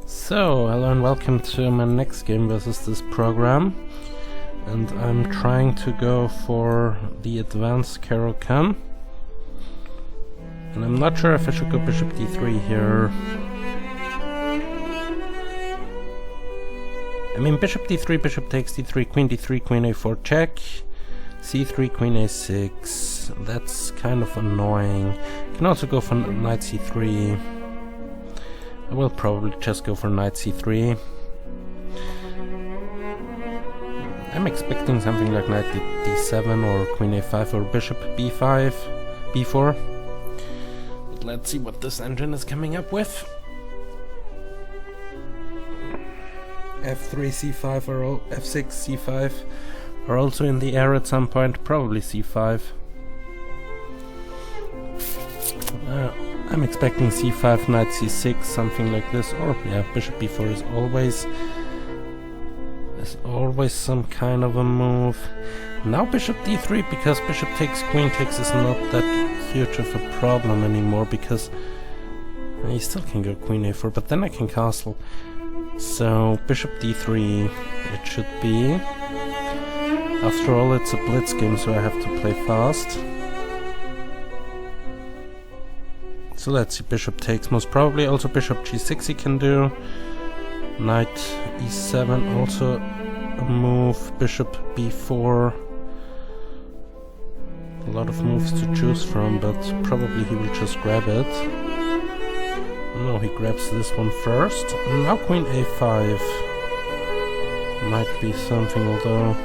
So, hello and welcome to my next game versus this program. And I'm trying to go for the advanced Kann. And I'm not sure if I should go bishop d3 here. I mean, bishop d3, bishop takes d3, queen d3, queen a4 check, c3, queen a6. That's kind of annoying. You can also go for knight c3. I will probably just go for knight c3. I'm expecting something like knight d7 or queen a5 or bishop b5, b4. But let's see what this engine is coming up with. f3, c5 or f6, c5 are also in the air at some point, probably c5. I'm expecting c5, knight c6, something like this, or yeah, bishop b4 is always some kind of a move. Now bishop d3, because bishop takes, queen takes is not that huge of a problem anymore, because I still can go queen a4, but then I can castle. So bishop d3 it should be. After all, it's a blitz game, so I have to play fast. So let's see, bishop takes, most probably. Also bishop g6 he can do. Knight e7 also a move. Bishop b4. A lot of moves to choose from, but probably he will just grab it. No, he grabs this one first. Now queen a5 might be something, although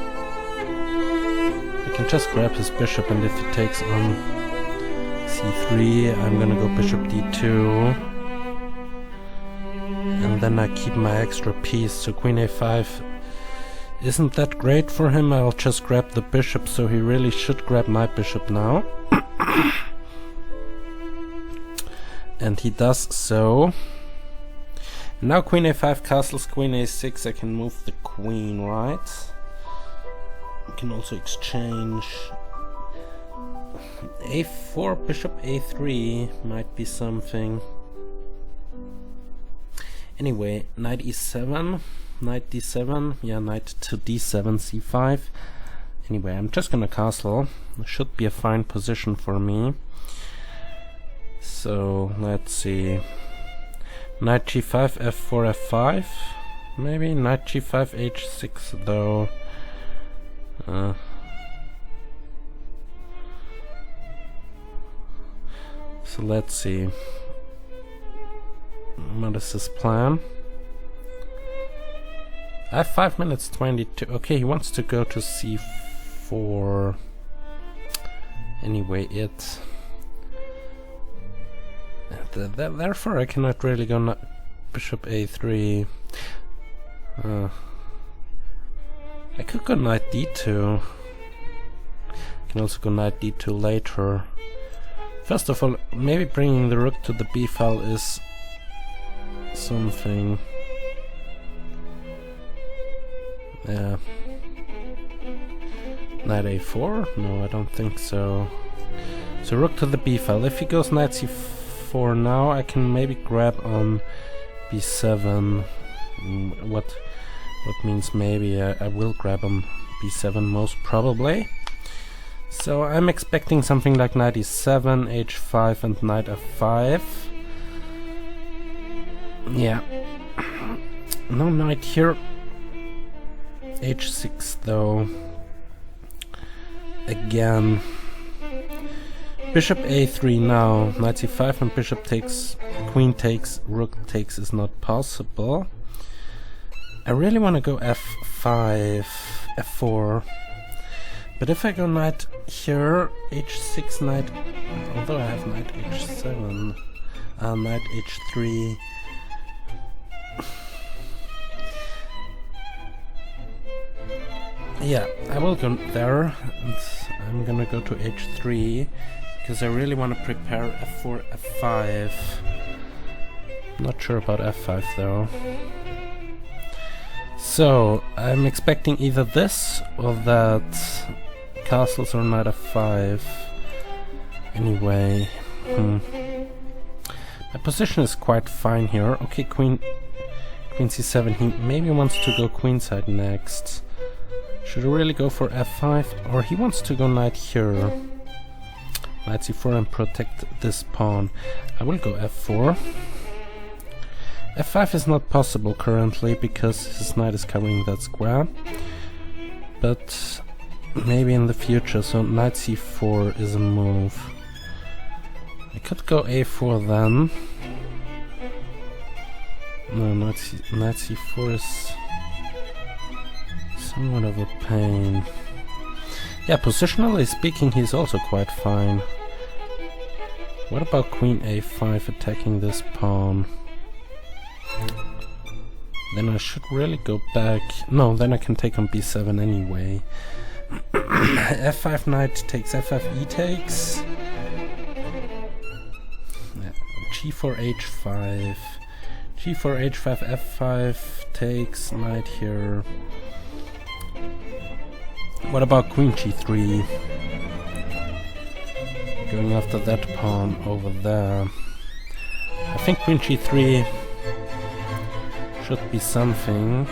I can just grab his bishop, and if he takes on c3, I'm gonna go bishop d2, and then I keep my extra piece. So queen a5 isn't that great for him. I'll just grab the bishop, so he really should grab my bishop now. And he does so. Now queen a5 castles, queen a6, I can move the queen, right? I can also exchange. a4, bishop a3 might be something. Anyway, knight e7, knight d7, yeah, knight to d7, c5. Anyway, I'm just gonna castle. It should be a fine position for me. So let's see, knight g5, f4, f5, maybe knight g5, h6 though. So let's see, what is his plan? I have 5 minutes 22. Okay, he wants to go to c4. Anyway, therefore I cannot really go bishop a3. I could go knight d2. I can also go knight d2 later. First of all, maybe bringing the rook to the b file is something. Yeah. Knight a4? No, I don't think so. So rook to the b file. If he goes knight c4 now, I can maybe grab on b7. What means maybe? I will grab on b7 most probably. So I'm expecting something like knight e7, h5 and knight f5. Yeah. No knight here. h6 though. Again. Bishop a3 now. Knight c5 and bishop takes, queen takes, rook takes is not possible. I really want to go f5, f4. But if I go knight here, h6, knight, although I have knight h7, knight h3. Yeah, I will go there, and I'm gonna go to h3, because I really want to prepare f4, f5. Not sure about f5 though. So, I'm expecting either this or that. Castles or knight f5. Anyway, My position is quite fine here. Okay, queen Queen c7. He maybe wants to go queenside next. Should I really go for f5? Or he wants to go knight here. Knight c4 and protect this pawn. I will go f4. f5 is not possible currently because his knight is covering that square. But maybe in the future, so knight c4 is a move. I could go a4 then. No, knight c4 is somewhat of a pain. Yeah, positionally speaking, he's also quite fine. What about queen a5 attacking this pawn? Then I should really go back. No, then I can take on b7 anyway. f5 knight takes f5 e takes. g4 h5. g4 h5 f5 takes knight here. What about queen g3? Going after that pawn over there. I think queen g3 should be something.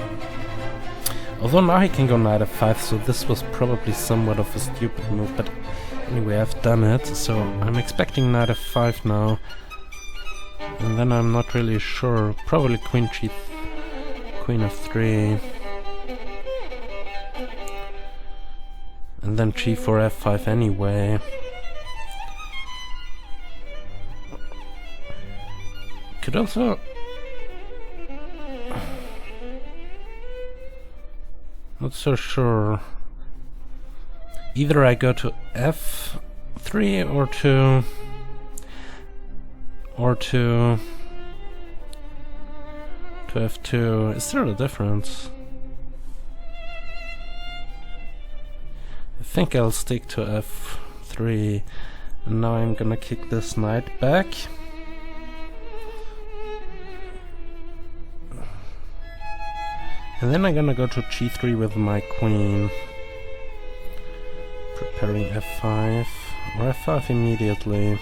Although now he can go knight f5, so this was probably somewhat of a stupid move, but anyway, I've done it, so I'm expecting knight f5 now. And then I'm not really sure. Probably queen f3. And then g4 f5 anyway. Could also... Not so sure. Either I go to f3 or to f2. Is there a difference? I think I'll stick to f3. And now I'm gonna kick this knight back. And then I'm gonna go to g3 with my queen. Preparing f5. Or f5 immediately.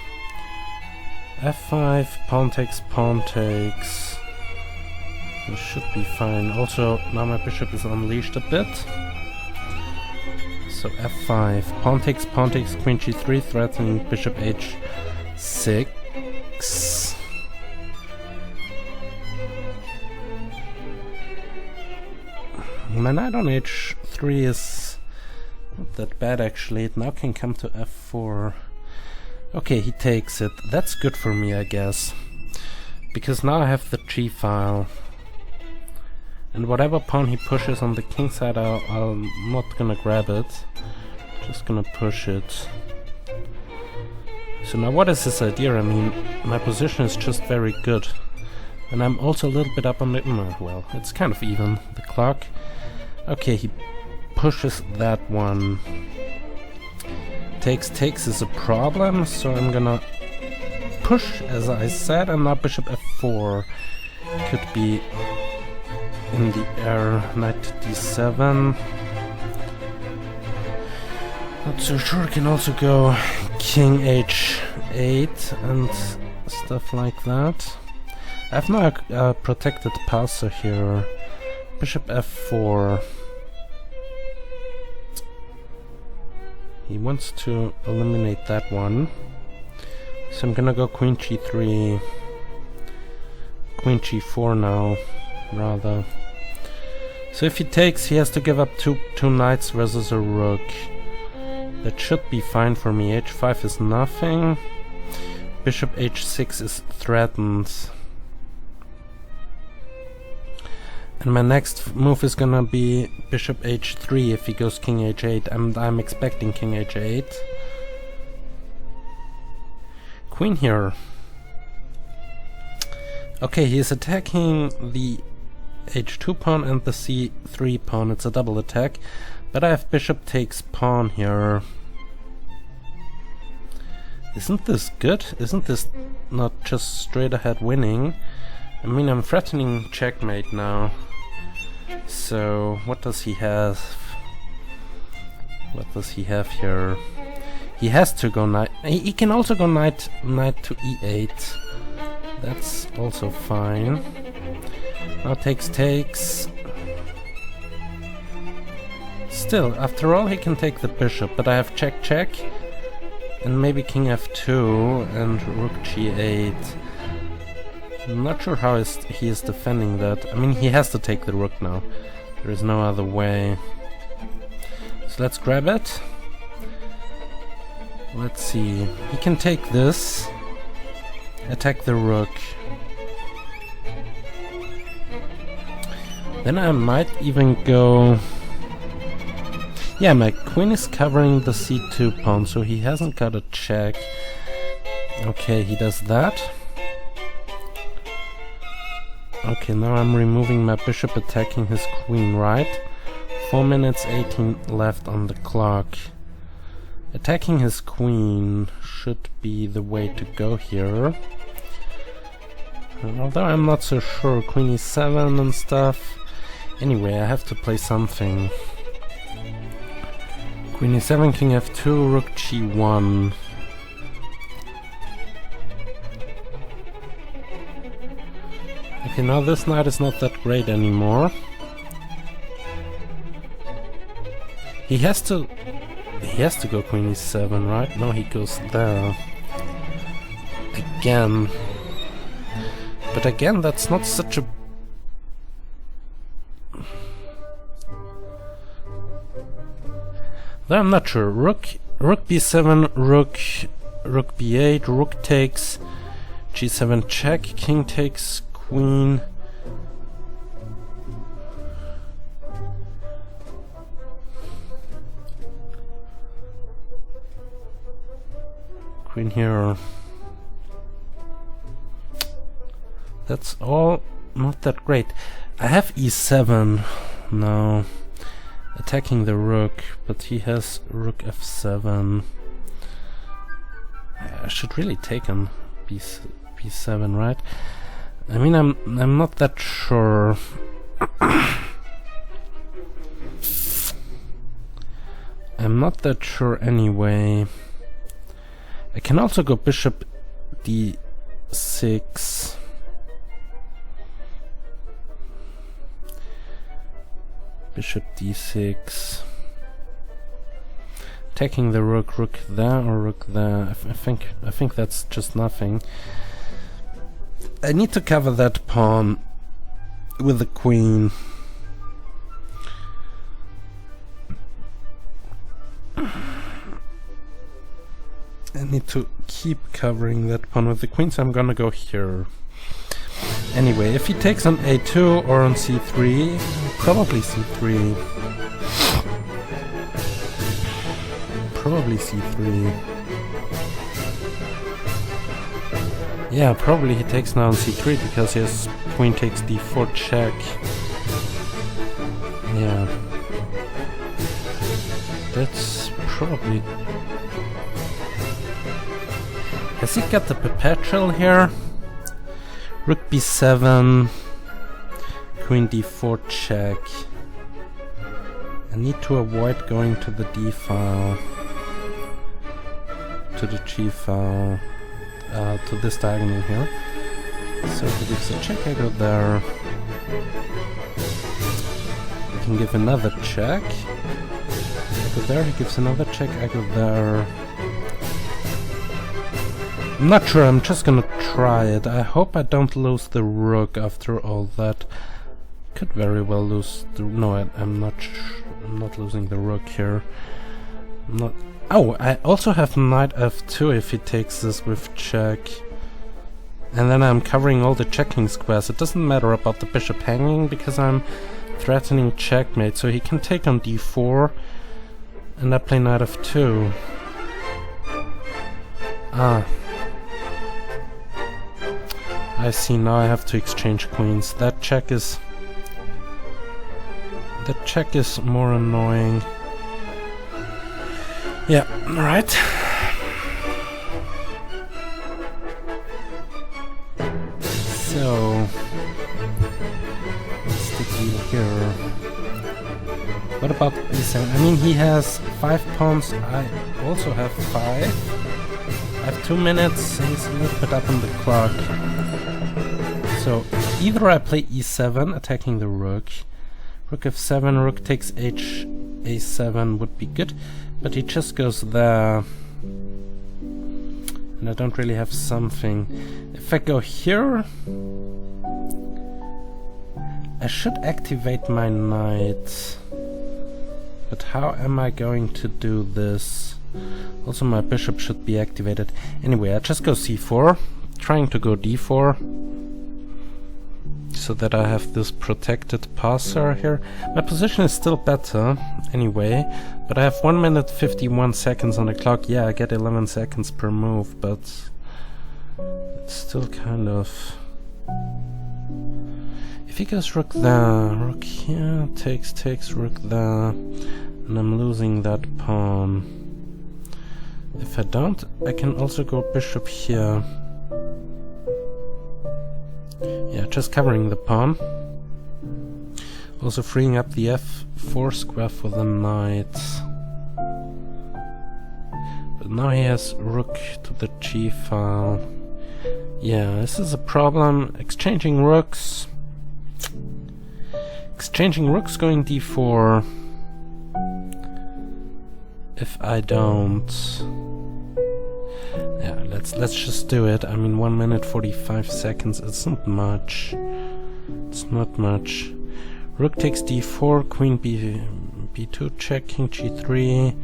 f5, pawn takes. This should be fine. Also, now my bishop is unleashed a bit. So f5, pawn takes, queen g3, threatening bishop h6. My knight on h3 is not that bad actually. It now can come to f4. Okay, he takes it. That's good for me, I guess. Because now I have the g-file. And whatever pawn he pushes on the king side, I'm not gonna grab it. Just gonna push it. So now what is this idea? I mean, my position is just very good. And I'm also a little bit up on the... well, it's kind of even, the clock. Okay, he pushes that one. Takes is a problem, so I'm gonna push, as I said, and now bishop f4 could be in the air. Knight d7. Not so sure. Can also go king h8 and stuff like that. I have no protected passer here. Bishop f4. He wants to eliminate that one. So I'm gonna go queen g3. Queen g4 now, rather. So if he takes, he has to give up two knights versus a rook. That should be fine for me. h5 is nothing. Bishop h6 is threatened. And my next move is gonna be bishop h3 if he goes king h8, and I'm expecting king h8. Queen here. Okay, he is attacking the h2 pawn and the c3 pawn. It's a double attack, but I have bishop takes pawn here. Isn't this good? Isn't this not just straight ahead winning? I mean, I'm threatening checkmate now. So, what does he have? What does he have here? He has to go knight. He can also go knight to e8. That's also fine. Now takes. Still, after all, he can take the bishop, but I have check, and maybe king f2 and rook g8. I'm not sure how he is defending that. I mean, he has to take the rook now. There is no other way. So let's grab it. Let's see. He can take this, attack the rook. Then I might even go... Yeah, my queen is covering the c2 pawn, so he hasn't got a check. Okay, he does that. Okay, now I'm removing my bishop, attacking his queen, right? 4 minutes 18 left on the clock. Attacking his queen should be the way to go here. Although I'm not so sure, queen e7 and stuff. Anyway, I have to play something. Queen e7, king f2, rook g1. Okay, now this knight is not that great anymore. He has to go queen e7, right? No, he goes there. Again. But again, that's not such a... Though I'm not sure. Rook b7, rook b8, rook takes, g7 check, king takes, queen. Queen here. That's all not that great. I have e7 now. Attacking the rook, but he has rook f7. I should really take on b7, right? I mean, I'm not that sure. I'm not that sure anyway. I can also go bishop d6. Bishop d6. Taking the rook, rook there or rook there. I think that's just nothing. I need to cover that pawn with the queen. I need to keep covering that pawn with the queen, so I'm gonna go here. Anyway, if he takes on a2 or on c3, probably c3. Probably c3. Yeah, probably he takes now on c3 because his queen takes d4 check. Yeah. That's probably... Has he got the perpetual here? Rook b7, queen d4 check. I need to avoid going to the d file, to the g file, to this diagonal here. So if he gives a check, I go there. I can give another check. I go there, he gives another check, I go there. I'm not sure, I'm just gonna try it. I hope I don't lose the rook after all that. Could very well lose the... No, I'm not losing the rook here. I'm not... Oh, I also have knight f2 if he takes this with check. And then I'm covering all the checking squares. It doesn't matter about the bishop hanging because I'm threatening checkmate. So he can take on d4 and I play knight f2. Ah. I see, now I have to exchange queens. That check is more annoying. Yeah, right. So what's the deal here? What about e7? I mean, he has 5 pawns, I also have 5. I have 2 minutes, he's a little bit up on the clock. So either I play e7, attacking the rook. Rook f7, rook takes h a7 would be good, but he just goes there. And I don't really have something. If I go here, I should activate my knight. But how am I going to do this? Also my bishop should be activated. Anyway, I just go c4, trying to go d4, so that I have this protected passer here. My position is still better, anyway, but I have 1 minute 51 seconds on the clock. Yeah, I get 11 seconds per move, but it's still kind of... If he goes rook there, rook here, takes rook there, and I'm losing that pawn. If I don't, I can also go bishop here. Yeah, just covering the pawn. Also freeing up the f4 square for the knight. But now he has rook to the g file. Yeah, this is a problem. Exchanging rooks. Exchanging rooks going d4. If I don't... Yeah, let's just do it. I mean, 1 minute 45 seconds, it's not much. It's not much. Rook takes d4, queen b2 check, king g3.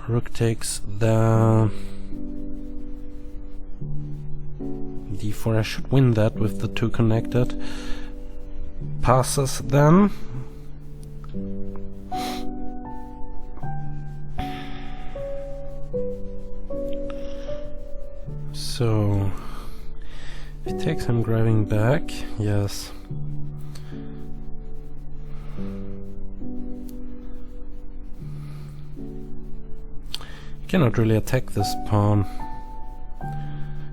Rook takes the d4. I should win that with the two connected. Passes then. So, if he takes, I'm grabbing back. Yes. He cannot really attack this pawn.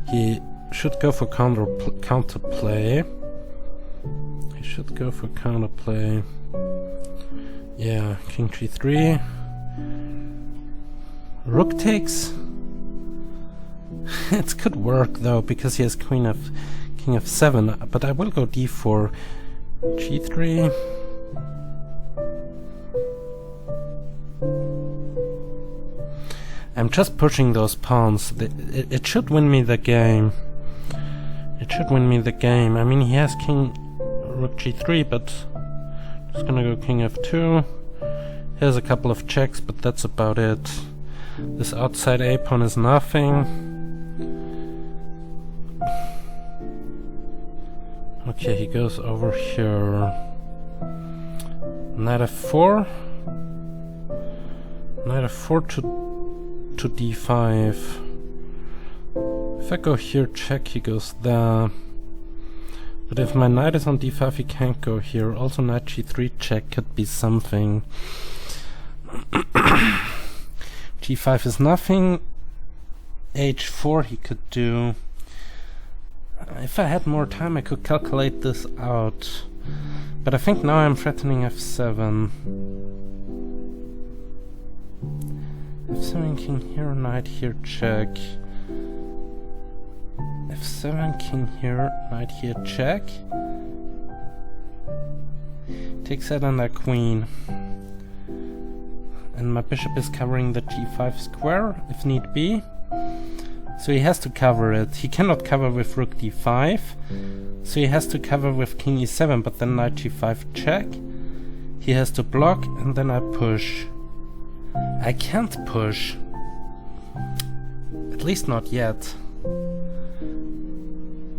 He should go for counterplay. He should go for counterplay. Yeah, king g3. Rook takes. It could work though, because he has king f7, but I will go d4, g3. I'm just pushing those pawns. It should win me the game. It should win me the game. I mean, he has king rook g3, but just gonna go king f2. He has a couple of checks, but that's about it. This outside a pawn is nothing. Okay, he goes over here. Knight f4. Knight f4 to d5. If I go here, check, he goes there. But if my knight is on d5, he can't go here. Also, knight g3 check could be something. g5 is nothing. h4 he could do. If I had more time, I could calculate this out. But I think now I'm threatening f7. f7, king here, knight here, check. f7, king here, knight here, check. Takes that on that queen. And my bishop is covering the g5 square, if need be. So he has to cover it. He cannot cover with rook d5, so he has to cover with king e7, but then knight g5 check. He has to block, and then I push. I can't push. At least not yet.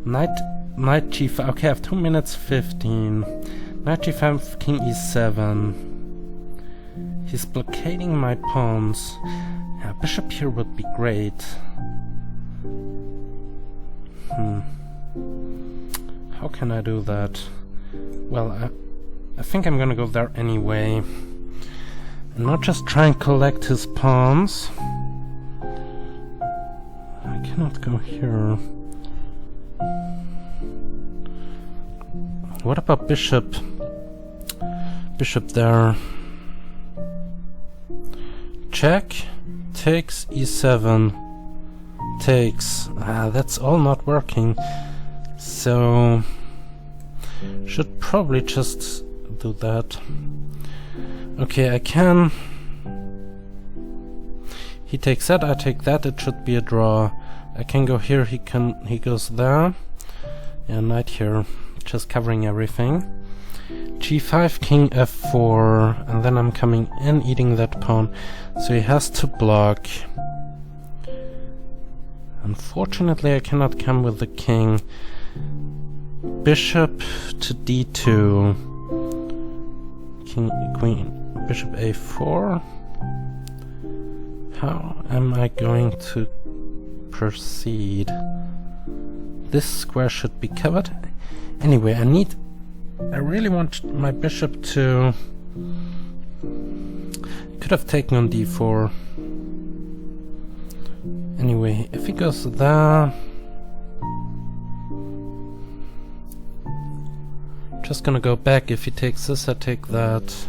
Knight g5. Okay, I have 2 minutes 15. Knight g5, king e7. He's blockading my pawns. Yeah, bishop here would be great. How can I do that? Well, I think I'm gonna go there anyway. And not just try and collect his pawns. I cannot go here. What about bishop? Bishop there. Check. Takes e7. Takes. That's all not working. So should probably just do that. Okay, I can. He takes that, I take that, it should be a draw. I can go here, he goes there. Yeah, knight here, just covering everything. G5, king f4, and then I'm coming in, eating that pawn. So he has to block. Unfortunately, I cannot come with the king. Bishop to d2. King, queen, bishop a4. How am I going to proceed? This square should be covered. Anyway, I really want my bishop to... Could have taken on d4. Anyway, if he goes there... Just gonna go back. If he takes this, I take that.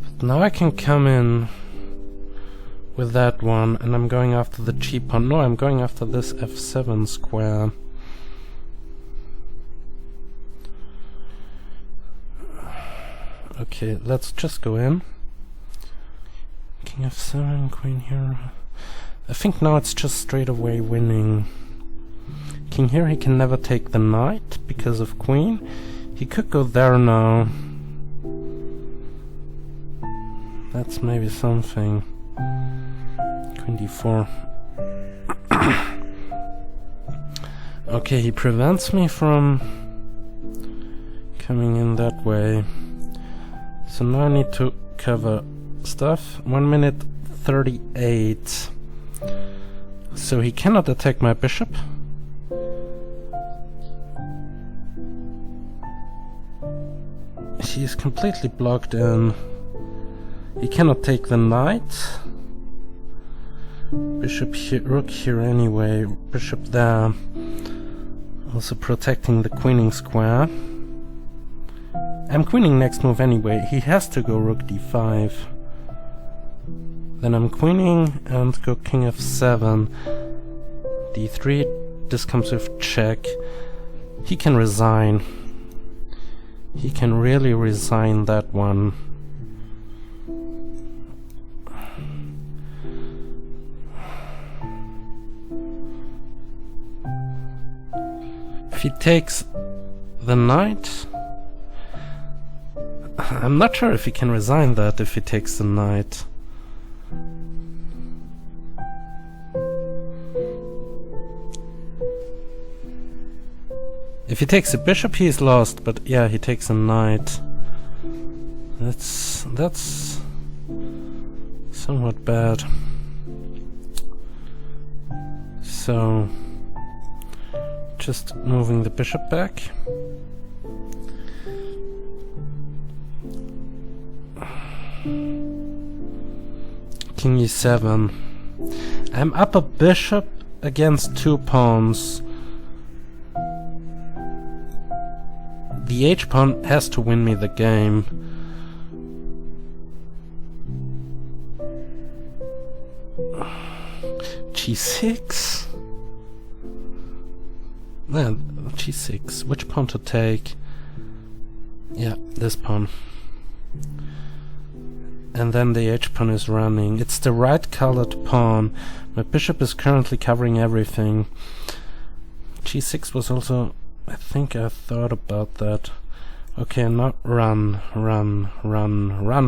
But now I can come in with that one, and I'm going after the cheap pawn. No, I'm going after this f7 square. Okay, let's just go in. King f7, queen here. I think now it's just straight away winning. King here, he can never take the knight because of queen. He could go there now. That's maybe something. Queen d4. Okay, he prevents me from coming in that way. So now I need to cover stuff. 1 minute 38. So he cannot attack my bishop. He is completely blocked in. He cannot take the knight. Bishop here, rook here anyway. Bishop there. Also protecting the queening square. I'm queening next move anyway. He has to go rook d5. Then I'm queening and go king f7. d3. This comes with check. He can resign. He can really resign that one. If he takes the knight, I'm not sure if he can resign that if he takes the knight. If he takes a bishop, he is lost, but yeah, he takes a knight. That's somewhat bad. So, just moving the bishop back. King e7. I'm up a bishop against 2 pawns. The h-pawn has to win me the game. g6? Yeah, g6. Which pawn to take? Yeah, this pawn. And then the h-pawn is running. It's the right colored pawn. My bishop is currently covering everything. g6 was also... I think I thought about that. Okay, not run,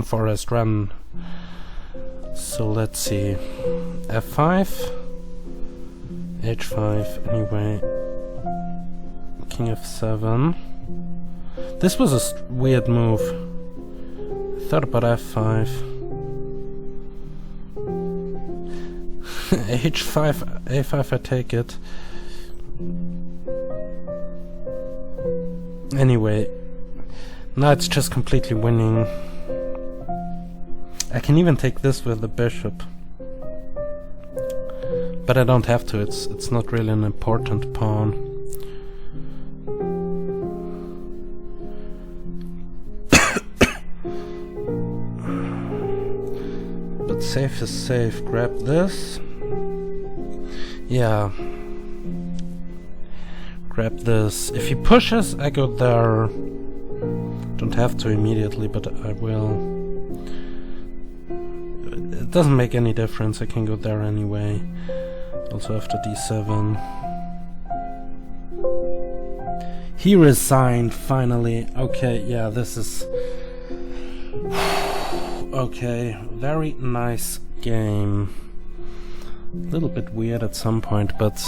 Forrest, run. So let's see. f5, h5, anyway. King f7. This was a weird move. I thought about f5. h5, a5, I take it. Anyway, now it's just completely winning. I can even take this with the bishop. But I don't have to, it's not really an important pawn. But safe is safe. Grab this. Yeah. Grab this. If he pushes, I go there. Don't have to immediately, but I will. It doesn't make any difference, I can go there anyway. Also after d7. He resigned, finally. Okay, yeah, this is... Okay, very nice game. A little bit weird at some point, but...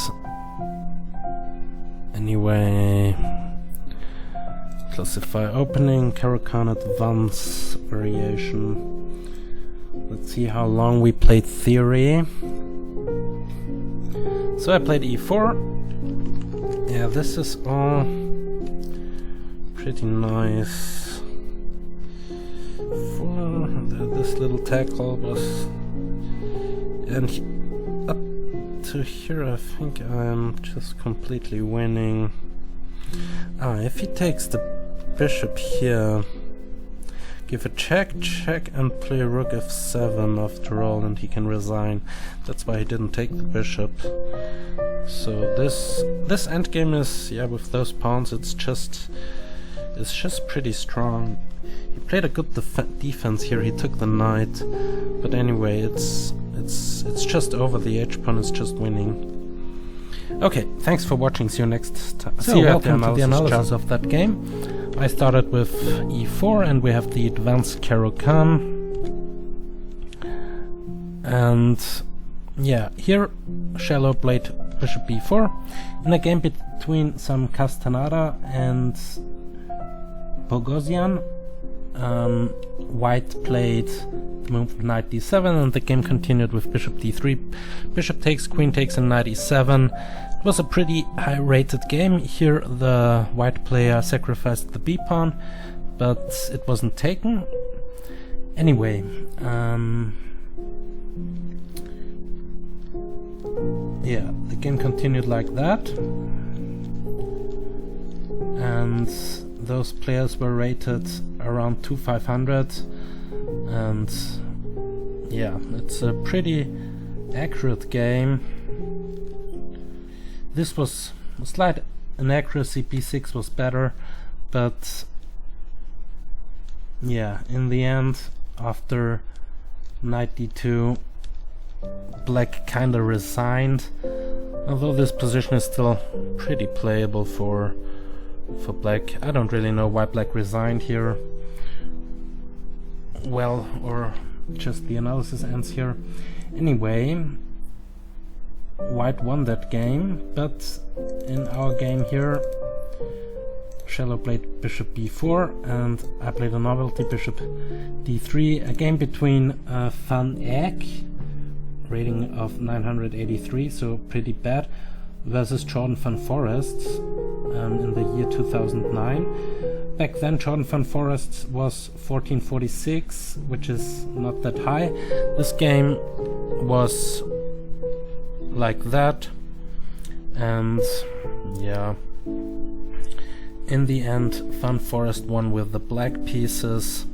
Anyway... Classify opening, Kann advance variation. Let's see how long we played theory. So I played e4. Yeah, this is all pretty nice. This little tackle was... And up to here I think I'm just completely winning. If he takes the bishop here, give a check, and play rook f7 after all, and he can resign. That's why he didn't take the bishop. So this endgame is, yeah, with those pawns, it's just pretty strong. He played a good defense here. He took the knight, but anyway, it's just over. The h-pawn is just winning. Okay, thanks for watching. See you next time. So welcome to the analysis of that game. I started with e4, and we have the advanced Kann. And yeah, here Shallow played bishop b4 in a game between some Castaneda and Bogosian. White played the move knight d7, and the game continued with bishop d3, bishop takes, queen takes, and knight e7. It was a pretty high-rated game. Here the white player sacrificed the b-pawn, but it wasn't taken. Anyway, yeah, the game continued like that, and those players were rated around 2500, and yeah, it's a pretty accurate game. This was a slight inaccuracy, b6 was better, but yeah, in the end, after knight d2, black kinda resigned, although this position is still pretty playable for black. I don't really know why black resigned here. Well, or just the analysis ends here. Anyway, white won that game, but in our game here, Shallow played bishop b4, and I played a novelty bishop d3, a game between Van Eyck, rating of 983, so pretty bad, versus Jordan van Forests in the year 2009. Back then Jordan van Forests was 1446, which is not that high. This game was like that, and yeah, in the end Van Forest won with the black pieces.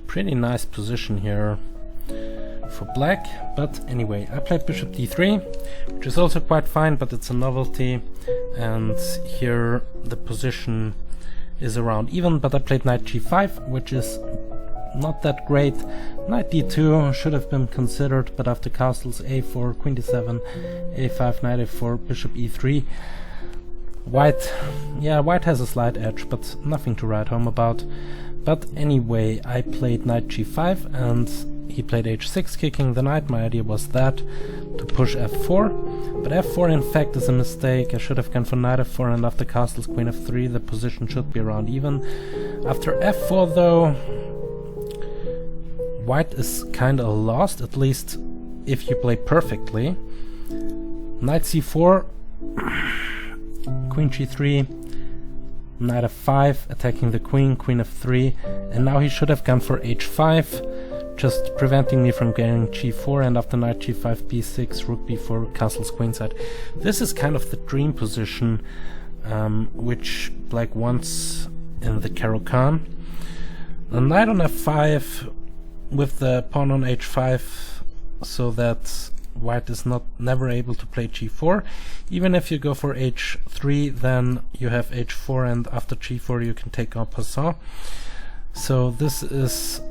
Pretty nice position here for black, but anyway, I played bishop d3, which is also quite fine, but it's a novelty, and here the position is around even, but I played knight g5, which is not that great. Knight d2 should have been considered, but after castles a4, queen d7, a5, knight a4, bishop e3, white has a slight edge, but nothing to write home about. But anyway, I played knight g5, and he played h6, kicking the knight. My idea was that, to push f4, but f4 in fact is a mistake. I should have gone for knight f4, and after castles queen f3, the position should be around even. After f4 though, white is kinda lost, at least if you play perfectly. Knight c4, queen g3, knight f5, attacking the queen, queen f3, and now he should have gone for h5, just preventing me from getting g4, and after knight g5, b6, rook b4, castles queenside. This is kind of the dream position which black wants in the Kann. A knight on f5 with the pawn on h5, so that white is never able to play g4. Even if you go for h3, then you have h4, and after g4 you can take en passant. So this is,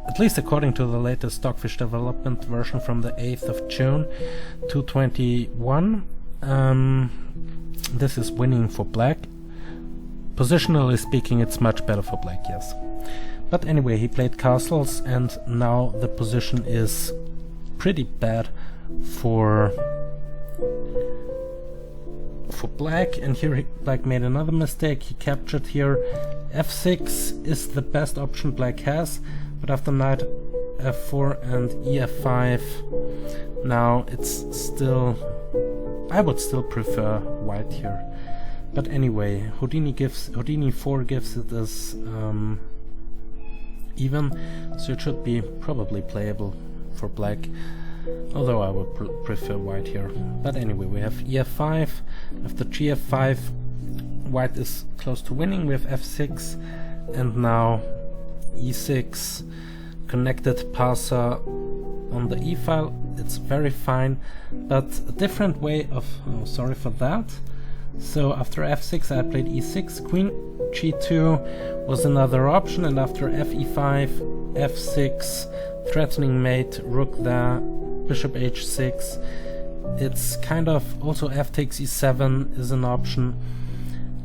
at least according to the latest Stockfish development version from the 8th of June 2021, this is winning for black. Positionally speaking, it's much better for black, yes. But anyway, he played castles, and now the position is pretty bad for black. And here black made another mistake. He captured here. f6 is the best option black has, but after knight f4 and ef5, now it's still, I would still prefer white here. But anyway, Houdini 4 gives it as even, so it should be probably playable for black, although I would prefer white here. But anyway, we have ef5. After gf5, white is close to winning. We have f6, and now e6, connected passer on the e file. It's very fine, but a different way of, oh, sorry for that. So after f6 I played e6, queen g2 was another option, and after fe5, f6, threatening mate, rook there, bishop h6. It's kind of also f takes e7 is an option.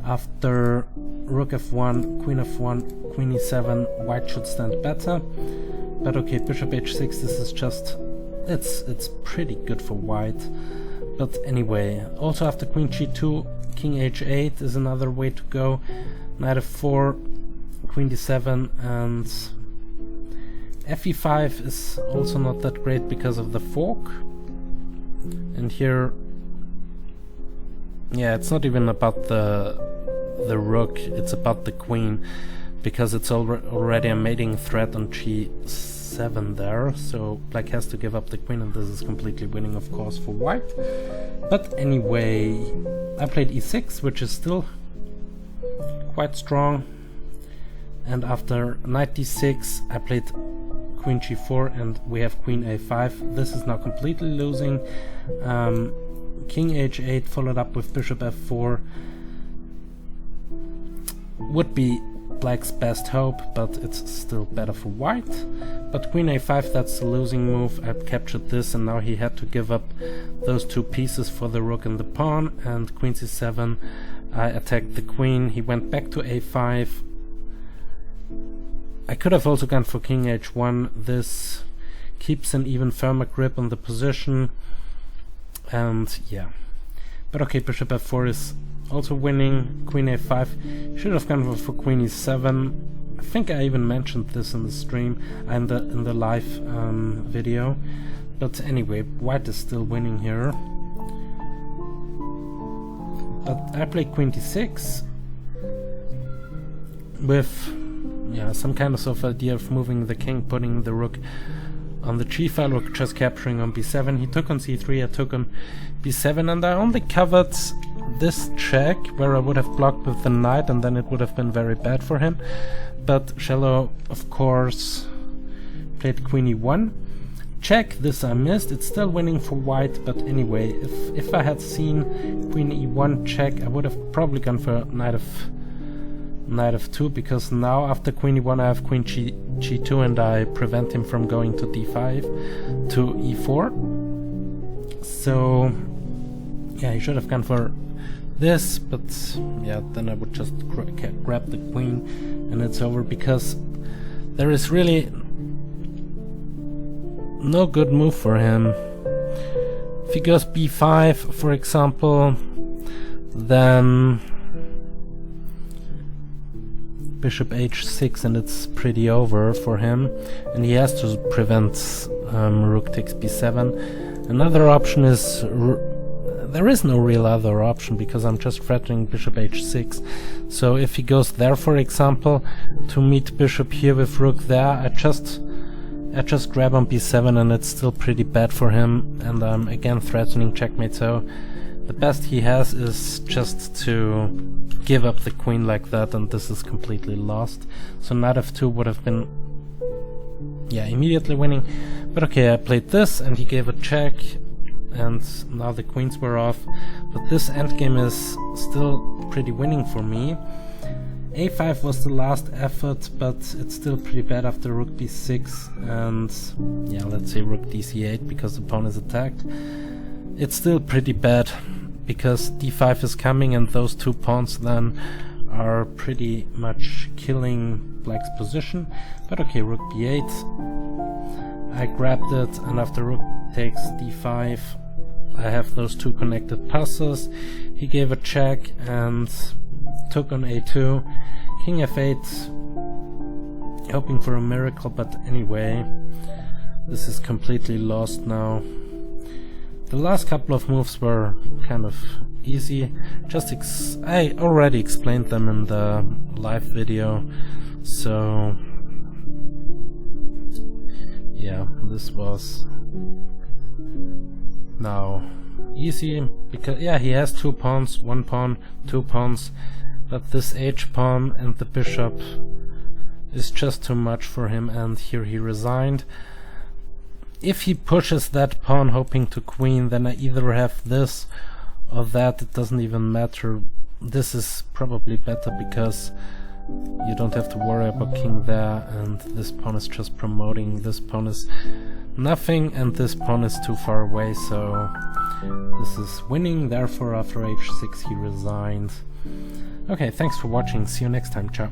After rook f1, queen f1, queen e7, white should stand better. But okay, bishop h6, this is just, it's pretty good for white. But anyway, also after queen g2, king h8 is another way to go. Knight f4, queen d7, and fe5 is also not that great because of the fork. And here, yeah, it's not even about the rook, it's about the queen, because it's already a mating threat on g7 there, so black has to give up the queen, and this is completely winning, of course, for white. But anyway, I played e6, which is still quite strong, and after knight d6 I played queen g4, and we have queen a5. This is now completely losing. King h8 followed up with bishop f4 would be black's best hope, but it's still better for white. But queen a5, that's the losing move. I've captured this, and now he had to give up those two pieces for the rook and the pawn. And queen c7, I attacked the queen. He went back to a5. I could have also gone for king h1. This keeps an even firmer grip on the position, and yeah. But okay, bishop f4 is also winning. Queen a5, should have gone for queen e7. I think I even mentioned this in the stream and in the live video. But anyway, white is still winning here. But I played queen d6 with, yeah, some kind of idea of moving the king, putting the rook on the g file, rook just capturing on b7. He took on c3, I took on b7, and I only covered this check where I would have blocked with the knight, and then it would have been very bad for him. But Shallow, of course, played queen e1. Check, this I missed. It's still winning for white, but anyway, if I had seen queen e1 check, I would have probably gone for knight f2, because now after queen e1 I have queen g2, and I prevent him from going to d5 to e4. So yeah, he should have gone for this, but yeah, then I would just grab the queen and it's over, because there is really no good move for him. If he goes b5, for example, then bishop h6, and it's pretty over for him, and he has to prevent rook takes b7. Another option is, there is no real other option, because I'm just threatening bishop h6. So if he goes there, for example, to meet bishop here with rook there, I just grab on b7, and it's still pretty bad for him, and I'm again threatening checkmate. So the best he has is just to give up the queen like that, and this is completely lost. So knight f2 would have been, yeah, immediately winning. But okay, I played this, and he gave a check. and now the queens were off, but this endgame is still pretty winning for me. a5 was the last effort, but it's still pretty bad after rook b6, and yeah, let's say rook dc8 because the pawn is attacked. It's still pretty bad because d5 is coming, and those two pawns then are pretty much killing black's position. But okay, rook b8, I grabbed it, and after rook takes d5, I have those two connected passes. He gave a check and took on a2, king f8, hoping for a miracle, but anyway, this is completely lost now. The last couple of moves were kind of easy, I already explained them in the live video, so yeah, this was now easy, because yeah, he has two pawns, one pawn, two pawns, but this h-pawn and the bishop is just too much for him, and here he resigned. If he pushes that pawn hoping to queen, then I either have this or that, it doesn't even matter. This is probably better because you don't have to worry about king there, and this pawn is just promoting. This pawn is nothing, and this pawn is too far away, so this is winning. Therefore, after h6 he resigned. Okay, thanks for watching. See you next time. Ciao.